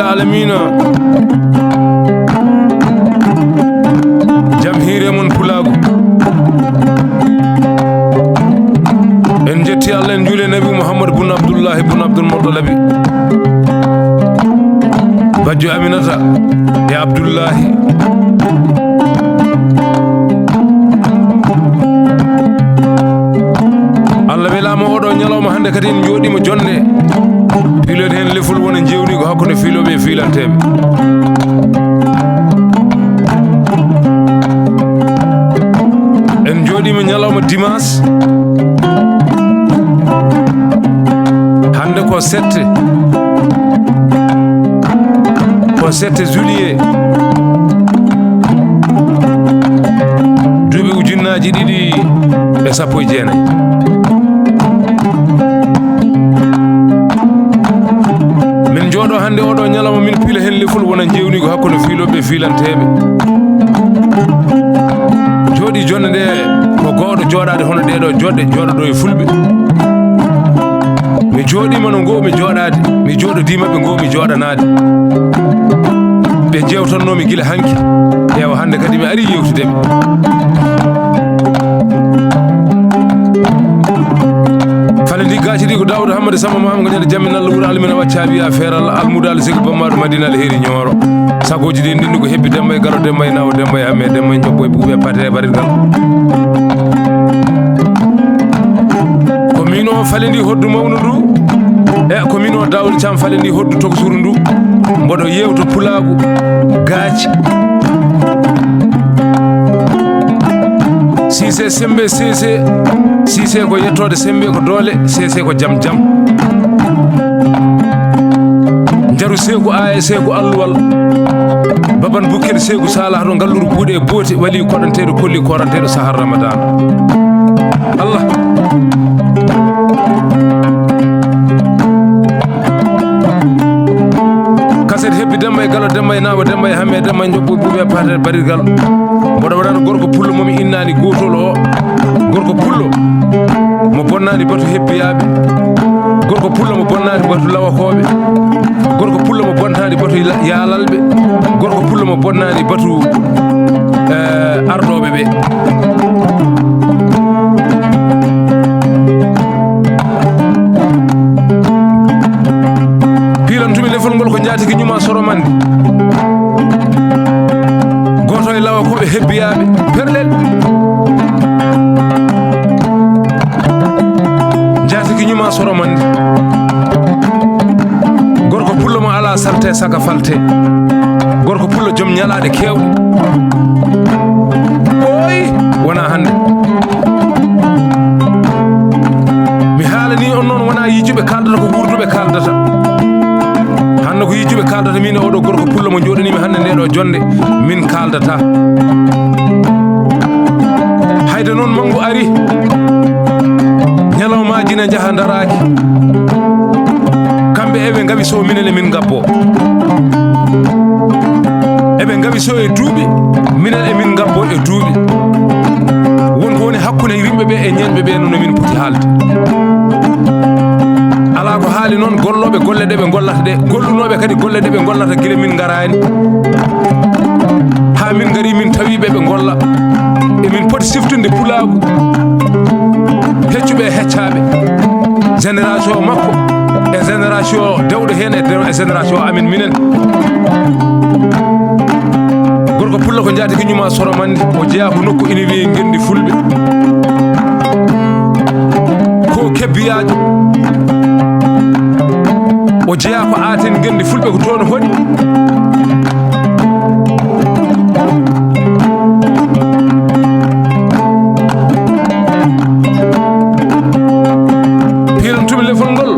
العالمين جمهير من بلاغو إن جتي الله نجول نبي محمد بن عبد الله بن عبد المطلب بجو أمينة يا عبد الله Allah welama oɗo ñalawma hande kadi en jooɗima jonde filode hen lefol wona jewni ko hakkude filoɓe e filanteɓe en jooɗima ñalawma dimanche hande ko 7 juillet duuɓi ujunnaji ɗiɗi e sappo e jeenayi min jooɗo hande oɗo ñalawma min pila hen lefol wona jewni ko hakkude filoɓe filanteɓe jooɗi jonde nde ko gowɗo jooɗade hono ɗeɗo joɗɗe jooɗoɗo e fulɓe mi jooɗima no gowmi jooɗade mi jooɗodimaɓe gowmi jooɗanade ɓe jewtannomi guila hanki ewa hande kadi mi ari yewtudeɓe falandi gaci ɗi ko Daouda Hammadou Samba Maham ko ñande jammin Allah wuuro almina waccaɓi ya feeral almudal sigo bammaɗo madina ala heeri ñooro sagoji ɗi ndindu ko hebbi demba e garo demba e nawo demba e amme demba e jobbo e ɓuuɓe pate e barirgal ko min o falindi hoddu mawnu ndu e ko min o Daouda Thiam falindi hoddu tokosuru ndu mboɗo yewto pulagu gaaci Cissé sembe Cissé ko yettode sembe ko doole Cissé ko jam jam jaru seeku aya seeku alluwal baban bukkede seeku salah to ngalluru buuɗe e booti wali koɗanteɗo kolli koranteɗo sahar ramadan Allah kaset hebbi demba e galo demba e nawa demba e hamme demba e jobbo ɓuuɓe pate barirgal mboɗo waɗano gorko pullo momi innani gotol o gorko pullo mo bonnani batu hebbiyaɓe gorko pullo mo bonnani batu lawakoɓe gorko pullo mo bonnani batu yaalalɓe gorko pullo mo bonnani batu arɗoɓe ɓe pilantumi lefol ngol ko jaatigi ñuma soromande goto e lawakoɓe hebbiyaɓe perlel jaatigi ñuma soromande gorko pullo mo ala salte saka falte gorko pullo joom ñalaɗe kewɗe oy wona hande mi haalani on noon wona yijuɓe kaldata ko wurduɓe kaldata hande ko yijuɓe kaldata min e oɗo gorko pullo mo joɗanimi hande nde ɗo jonde min kaldata hayde noon mangu ari ñalawmaji ne jaaha daraki kamɓe eɓe gawi so minen e min gabbo eɓe gawi so e duuɓi minen e min gabbo e duuɓi wonko woni hakkude yimɓeɓe e ñeñɓeɓe nono min poti haalde ala ko haali noon golloɓe golle ɗe ɓe gollata ɗe gollunoɓe kadi golle ɗe ɓe gollata guila min garani ha min gari min tawiɓe ɓe golla emin poti siftude pulagu heccuɓe e heccaɓe génération makko e génération dewɗo hen e génération amin minen gorko pulla ko jaati ñuma soromande o jeeya ko nokku ina wiye gendi fulɓe ko kebbiyajo o jeeya ko aaten gendi fulɓe ko toon hoɗi pilantumi lefol ngol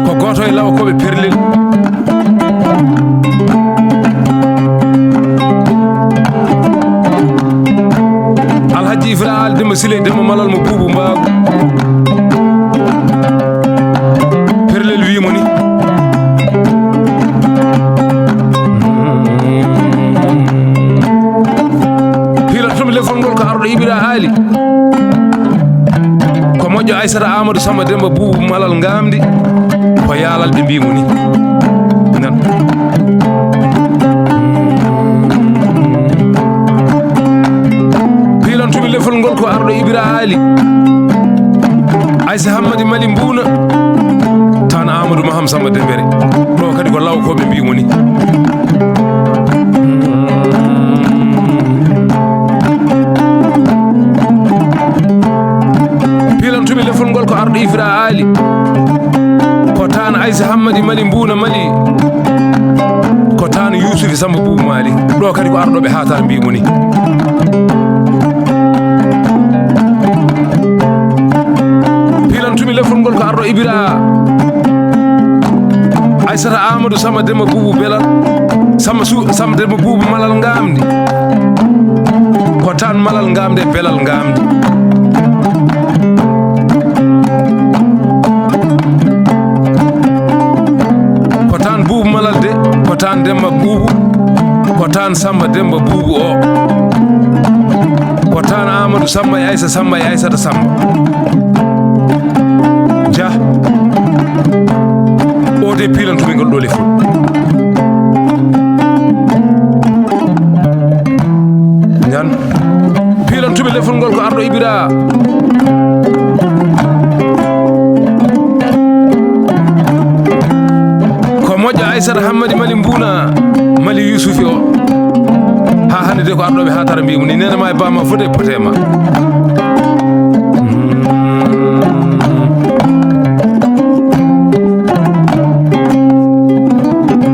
ko goto e lawakoɓe perlel alhaji ifra al demba sile demba malal mo buubu mbaago perlel wimo ni pilantumi lefol ngol ko arɗo ibira haali ko moƴƴo Aissata Amadou Samba Demba buubu malal ngamdi ko yaalal ɓe mbimo ni nan pilantumi lefol ngol ko arɗo Ibra Ali Aissa Hammadi Mali Mbuna tan Amadou Maham Samba Dembere ɗo kadi ko lawkoɓe mbimo ni pilantumi lefol ngol ko arɗo Ibra Ali ko tan Aissa Hammadi Mali Mbuna Mali ko tan Yousufi Samba Boubou Mali ɗo kadi ko arɗoɓe hatar mbimo ni pilantumi lefol ngol ko arɗo Ibra Aissata Amadou Samba Demba Boubou Belal Samba Demba Boubou Malal Ngamdi ko tan Malal Ngamdi Belal Ngamdi ko tan Boubou Malal de ko tan Demba Boubou ko tan Samba Demba Boubou o ko tan Amadou Samba e Aissa Samba e Aissata Samba ja o de pilantumi ngol ɗo lefol ñan pilantumi lefol ngol ko arɗo Ibra ko moƴƴo Aissata Hammadi Mali Mbuna Mali Yousufi o ha hande de ko arɗoɓe ha tara mbimo ni nenema e bama fode potema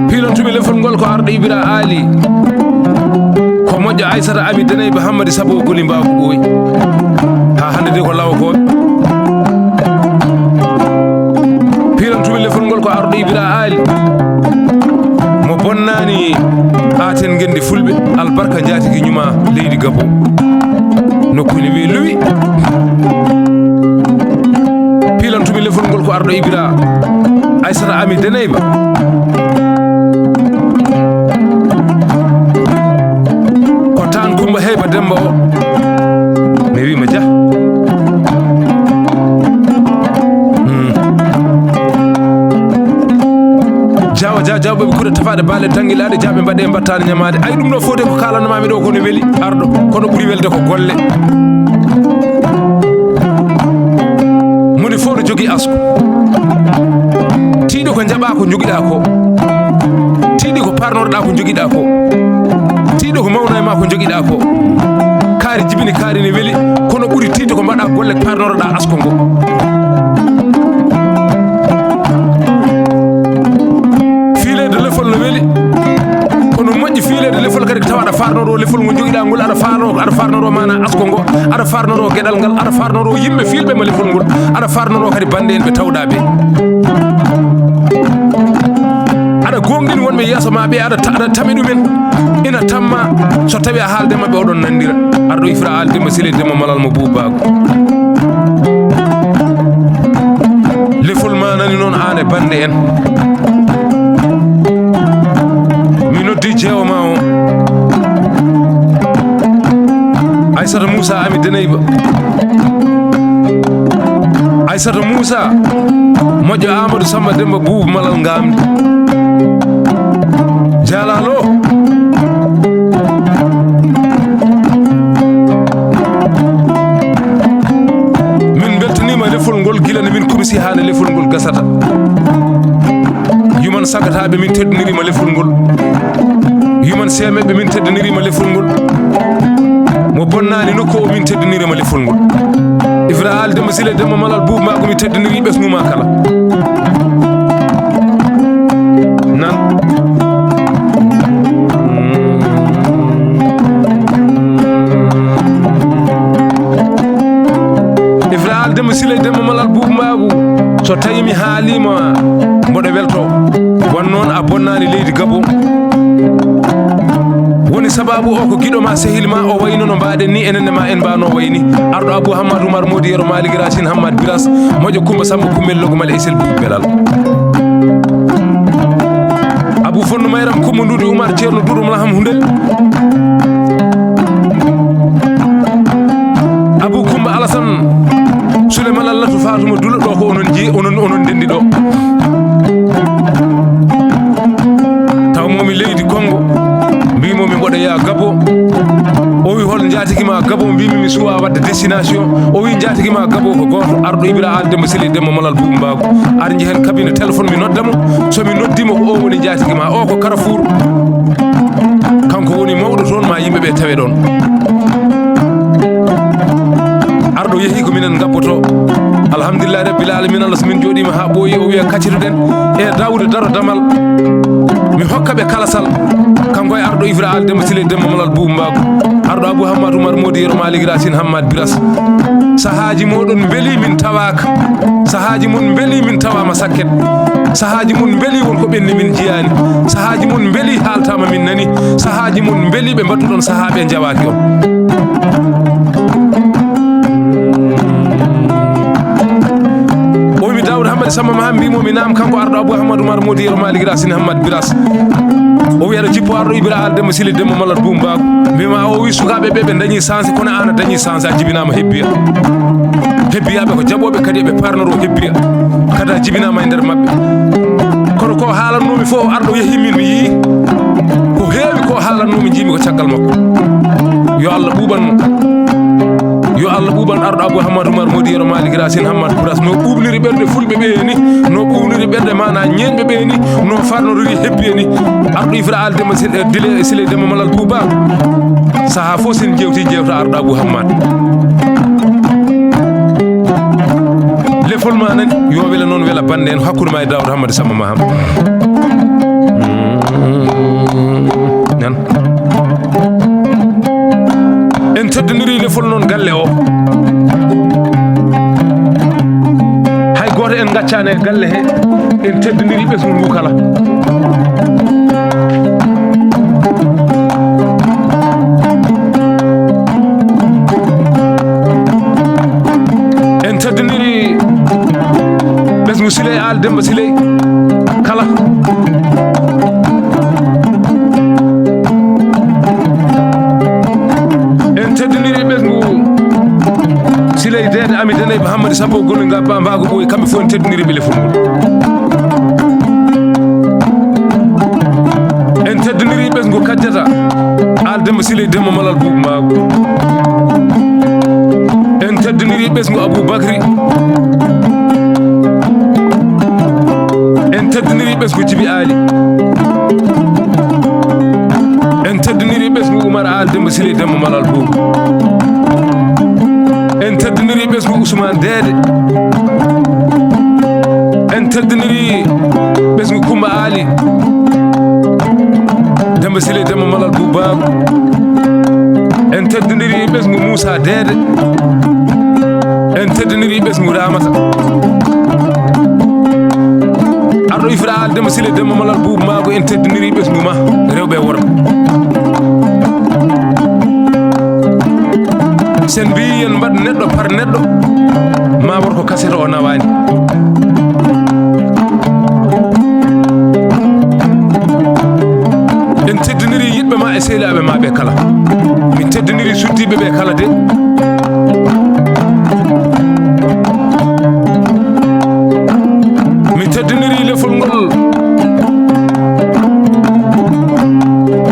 pilantumi lefol ngol ko arɗo Ibra Ali ko moƴƴo Aissata Ami Denayba Hammadi Sabo Goli Mbabu ɓooyi ha hande de ko lawakoɓe pilantumi lefol ngol ko arɗo Ibra Ali mo bonnani aten gendi fulɓe albarka jatigi ñuma leydi Gabo nokkuni wi luwi pilantumi lefol ngol ko arɗo Ibra Aissata Ami Denayba ko tan Coumba Heyba Demba o mi wima dia jawa jawɓe kuuɗe tafaɗe baale tanguilaɗe jaɓe mbaɗe mbattade ñamade ay ɗum ɗo fode ko kalanamami ɗo kono weeli arɗo kono ɓuuri welde ko golle moni fof no jogui asko tiiɗo ko jaɓa ko joguiɗa ko tiiɗi ko parnotoɗa ko joguiɗa ko tiiɗo ko mawna e ma ko joguiɗa ko kaari jibini kaari ne weeli kono ɓuuri tiiɗo ko mbaɗa golle parnotoɗa asko ngo fiilede lefol no weeli kono moƴƴi fiilede lefol kadi tawa aɗa farnoro lefol ngo joguiɗa ngol aɗa farnoro mana asko ngo aɗa farnoro gueɗal ngal aɗa farnoro yimɓe filɓe ma lefol ngol aɗa farnoro kadi bande en ɓe tawɗa ɓe aɗa gonɗini wonɓe yeeso ma ɓe aɗa tami ɗumen ina tamma so tawi a haalde mabɓe oɗon nandira arɗo Ifra Ali Demba Sile Demba Malal mo Boubago lefol ma nani noon an e bande en mi noddi jeewoma o Aissata Moussa Ami Denayba Aissata Moussa moƴƴo Amadou Samba Demba Boubou Malal Ngamdi jalalo min beltanima lefol ngol gila ne min komisi hane lefol ngol gasata yuman sagataɓe min teddinirima lefol ngol yuman semeɓe min teddinirima lefol ngol mo bonnani nokku o min teddinirima lefol ngol Ifra Ali Demba Sile Demba Malal Boubou Mago mi teddiniri ɓesguma kala nan Ifra Ali Demba Sile Demba Malal Boubou Mago so tawi mi haalima mboɗo welto won noon a bonnani leydi Gabo woni sababu o ko giɗo ma sehil ma o wayno no mbaɗen ni enenne ma en mbano wayni arɗo Abou Hammadou Oumar Modi Yero Malick Racine Hammad Biras moƴƴo Coumba Samba Kummel Logomal Aissel Boubou Belal Abou Fonno Mayram Coumba Nduɗi Oumar Ceerno Durum Laham Hundel Abou Coumba Alassane Souleymane Allatu Fatouma Dula ɗo ko onon dendi ɗo Gabo o wi hol jaatigima Gabo mbimi mi suwa wadde destination o wi jaatigima Gabo ko goto ardo Ibra Aldemba Sile Demba Malal Boumbago ar jehen kabine téléphone mi noddamo so mi noddimo ko o woni jaatigima o ko Carrefour kanko woni mawɗo toon ma yimɓeɓe tawe ɗon ardo yehi ko minen gabboto alhamdulillah rabbil alamin Allah so min jooɗima ha ɓooyi o wiya kaccitoɗen e Daouda Daro Damal mi hokkaɓe kalasal kanko e arɗo Ibra Aldemba Sile Demba Malal Boumbago arɗo Abou Hammadou Oumar Modi Yero Malik Racine Hammad Biras sahaji moɗon beeli min tawaka sahaji mon beeli min tawama sakket sahaji mon beeli wonko ɓenni min jiyani sahaji mon beeli haaltama min nani sahaji mon beeli ɓe mbattuɗon sahaɓe jawaki on Daouda Hamad Samba ma mbimo mi nam kanko arɗo Abou Hammadou Oumar Modi Yero Malik Racine Hammad Biras o wiyaɗo jippo arɗo Ibra Aldemba Sile Demba Malal Boumbago mbima o wi sukaɓe ɓe dañi chance kono an a dañi chance a jibinama hebbiya hebbiyaɓe ko jaɓoɓe kadi ɓe parnoro hebbiya kadi a jibinama e nder mabɓe kono ko haalannomi fof arɗo yeehi min mi yii ko heewi ko haalannomi jimi ko caggal makko yo Allah ɓuuɓan arɗo Abou Hammadou Oumar Modi Yero Malik Racine Hammad Biras no ɓuɓniri ɓerde fulɓe ɓe ni no ɓuɓniri ɓerde mana ñeñɓe ɓe ni no farnoriri hebbi ni arɗo Ibra Aldemba Sile Demba Malal Boumbago saaha fof sen jewti jewta arɗo Abou Hammad lefol ma nani yo wela noon wela bande en hakkude ma e Daouda Hamad Samba Maham nan en teddoniri lefol noon galle o hay goto en gaccane e galle he en teddoniri ɓesgu ngu kala en teddoniri ɓesgu Sile Aldemba Sile kala Sile Dede Ami Dene Hamadi Sambo Golinga Bambago Boy kamɓe fof en teddoniri ɓe lefol ngol en teddoniri ɓesgu Kadiata Aldemba Sile Demba Malal Boumbago en teddoniri ɓesgu Aboubacry en teddoniri ɓesgu Djibi Ali en teddoniri ɓesgu Oumar Aldemba Sile Demba Malal Boumbago en teddoniri ɓesgu Ousmane Dede en teddoniri ɓesgu Coumba Ali Demba Sile Demba Malal Boumbago en teddoniri ɓesgu Moussa Dede en teddoniri ɓesgu Ramata arɗo Ibra Aldemba Sile Demba Malal Boumbago en teddoniri ɓesgu ma rewɓe worɓe sen mbi yen mbaɗ neɗɗo par neɗɗo ma wor ko kasete o nawani en teddoniri yiɗɓe ma e sehilaɓe ma ɓe kala min teddoniri suddiɓe ɓe kala de min teddoniri lefol ngol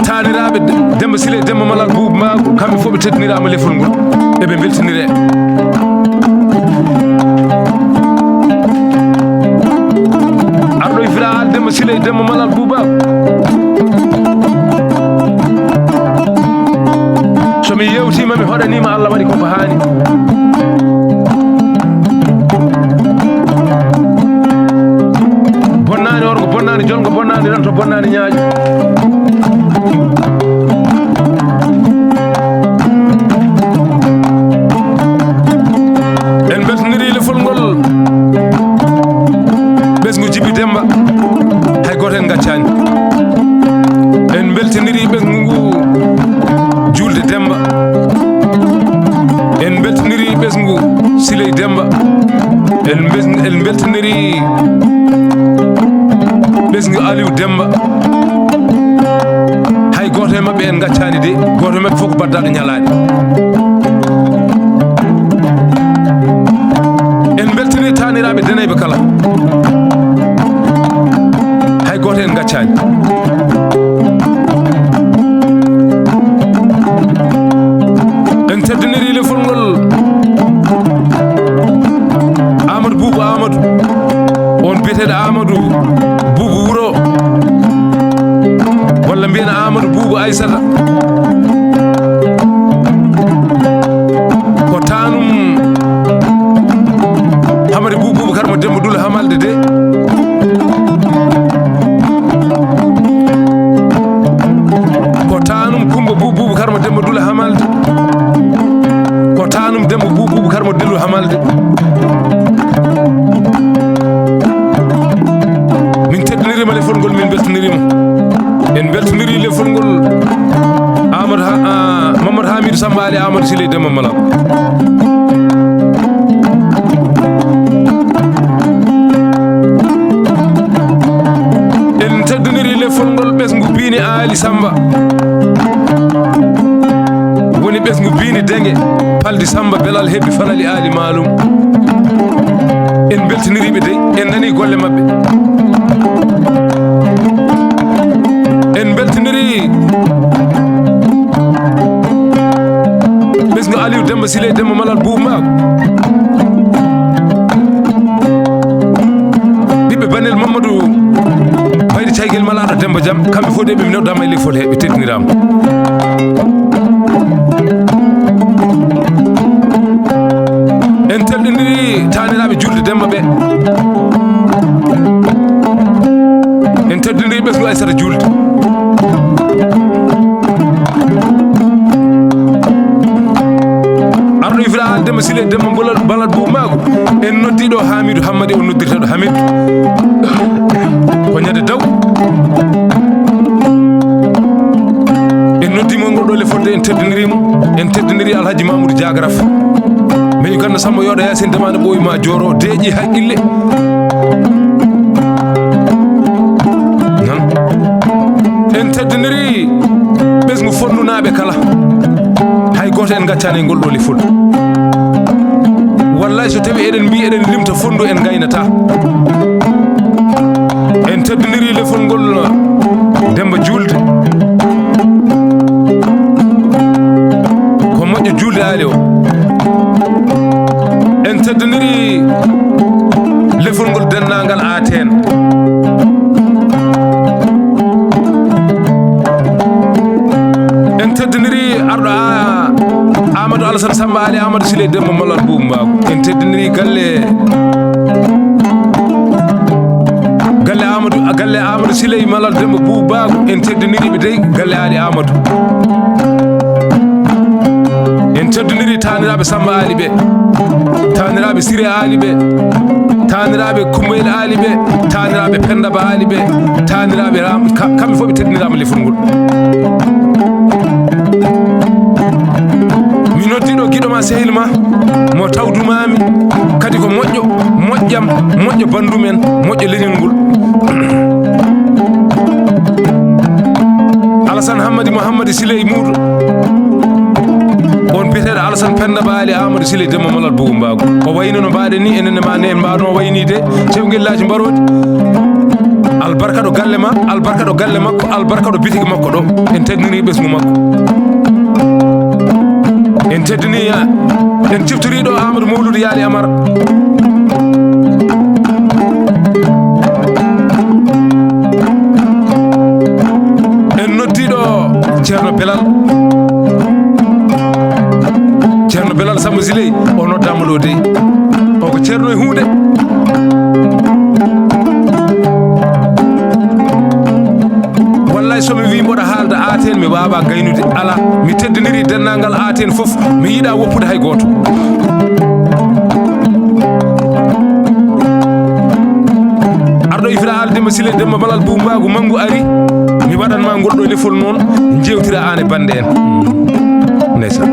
taniraɓe Demba Sile Demba Malal Boumbago kamɓe fof ɓe teddinirama lefol ngol eɓe beltinire arɗo Ibra Aldemba Sile Demba Malal Boumbago somi yewtima mi hoɗanima Allah waɗi koko hani bonnani on ko bonnani jongo bonnani ran to bonnani ñaaƴo en beltoniri lefol ngol ɓesgu Djibi Demba hay goto en gaccani en beltoniri ɓesgu ngu Julde Demba en beltoniri ɓesgu Sile Demba en beltoniri ɓesgu Aliou Demba hay goto e mabɓe en gaccani de goto e mabɓe fof ko baddaɗo ñalade en beltini taniraɓe denayɓe kala hay goto en gaccani biyeteɗo Amadou Boubou Wuro walla mbiyana Amadou Boubou Aissata ko tanum Hamadi Boubou Boubacar mo Demba Dula Hamalde de ko tanum Coumba Boubou Boubacar mo Demba Dula Hamalde ko tanum Demba Boubou Boubacar mo Dulu Hamalde min teddinirima lefol ngol min beltonirima en beltoniri lefol ngol Mamadou Hamidou Samba Ali Amadou Siley Demba Malal en teddiniri lefol ngol ɓesgu Bini Ali Samba woni ɓesgu Bini Denge Paldi Samba Belal heɓi Fanali Ali Malum en beltiniriɓe de en nani golle mabɓe en beltiniri ɓesgu Aliou Demba Siley Demba Malal Boubou Maako ɓiɓɓe Banel Mamadou Baydi Caygel Malaɗo Demba Jam kamɓe fof de ɓe mi newdama e lefol he ɓe teddinirama en teddiniri taniraɓe julde Demba ɓe en teddiniri ɓesgu Aissata julde arɗo ifira al Demba Siley Demba Malal Boubou Maako en noddiɗo Hamidou Hammadi o noddirteɗo Hamidou ko ñande daw en noddimo ngol ɗo lefolde en teddinirimo en teddiniri Alhaji Mamoudou Diagraf min ganna Samba yoɗa Yacine Demane ɓoyma Dioro deeƴi haqqille nan en teddiniri ɓesgu fonnunaɓe kala hay goto en gaccani e ngol ɗo lefol wallahi so tawi eɗen mbi eɗen limta fondu en gaynata en teddiniri lefol ngol Demba Julde ko moƴƴo Julde Ali o en teddiniri lefol ngol dennagal Aten en teddiniri arɗo Amadou Alassane Samba Ali Amadou Siley Demba Malal Boubou Maako en teddiniri galle Amadou Siley Malal Demba Boubou Maako en teddiniriɓe dey galle Ali Amadou en teddiniri taniraɓe Samba Ali ɓe taniraɓe Siré Ali ɓe taniraɓe Koumayel Ali ɓe taniraɓe Penda Ba Ali ɓe taniraɓe kamɓe fof ɓe teddinirama lefol ngol mi noddiɗo guiɗoma sehil ma mo tawdumami kadi ko moƴƴo moƴƴam moƴƴo bandumen moƴƴo leñol ngol Alassane Hammadi Mouhammadi Siley Moudou on biyeteɗo Alassane Penda Ba Ali Amadou Siley Demba Malal Boubou Maako o wayno no mbaɗen ni enenne ma ne en mbawno waynide cewguellaji mbarodi albarka ɗo galle ma albarka ɗo galle makko albarka ɗo bitigi makko ɗo en teddiniri ɓesgu makko en teddini en ciftoriɗo Amadou Mawludou Yaali Amar en noddiɗo Ceerno Belal Samba Siley o noddama ɗo dey o ko ceerno e hunde wallahi somi wi mboɗa haalda Aten mi wawa gaynude ala mi teddiniri dennagal Aten foof mi yiiɗa woppude hay goto arɗo ifira al Demba Siley Demba Malal Boubou Maako manggu ari mi waɗanma ngol ɗo lefol noon jewtira an e bande en ndeysan